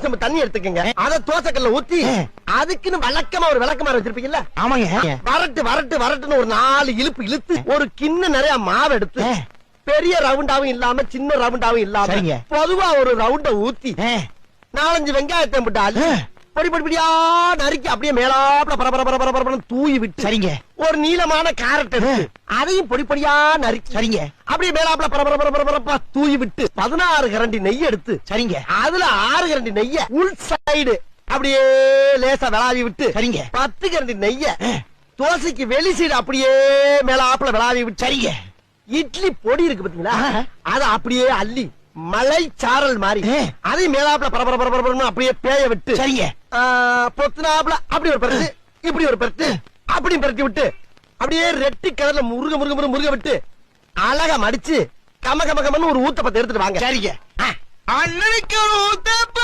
செம்பு தண்ணி எடுத்துக்கங்க. அத தோசைக்கல்ல ஊத்தி அதுக்குன்னு வழக்கமா ஒரு விளக்கமாறு வச்சிருப்பீங்கல்ல? ஆமாங்க. வரட்டு வரட்டு வரட்டுன்னு ஒரு 4 இழுப்பு இழுத்து ஒரு கிண்ண நிறைய மாவு எடுத்து பெரிய ரவுண்டாவும் இல்லாம சின்ன ரவுண்டாவும் இல்லாம பொதுவா ஒரு ரவுண்ட ஊத்தி 4-5 வெங்காயத்தை போட்டு பொடி பொடியா நறுக்கி அப்படியே மேலாப்ல பரபர தூவி விட்டு சரிங்க. ஒரு நீளமான கேரட் எடுத்து அதையும் பொடி பொடியா நறுக்கி சரிங்க அப்படியே மேலாப்ல பரபர தூவி விட்டு 16 கரண்டி நெய் எடுத்து சரிங்க அதுல 6 கரண்டி நெய்ய உள் சைடு அப்படியே லேசா விளாவி விட்டு சரிங்க 10 கரண்டி நெய்ய தோசைக்கு வெளி சைடு அப்படியே மேலாப்ல விளாவி விட்டு சரிங்க இட்லி பொடி இருக்கு பாத்தீங்களா அத அப்படியே அள்ளி மலை சாரல் மாதிரி அதை மேலாப்ல பரபர அப்படியே பேய விட்டு சரிங்க பொத்துனாப்ல அப்படி ஒரு பருத்து இப்படி ஒரு பருத்து அப்படி பருத்தி விட்டு அப்படியே ரெட்டி கலர்ல முருக விட்டு அழகா மடிச்சு கம ஒரு ஊத்தப்பத்தை எடுத்துட்டு வாங்க. சரிங்க. அண்ணனுக்கு ஒரு ஊத்தப்ப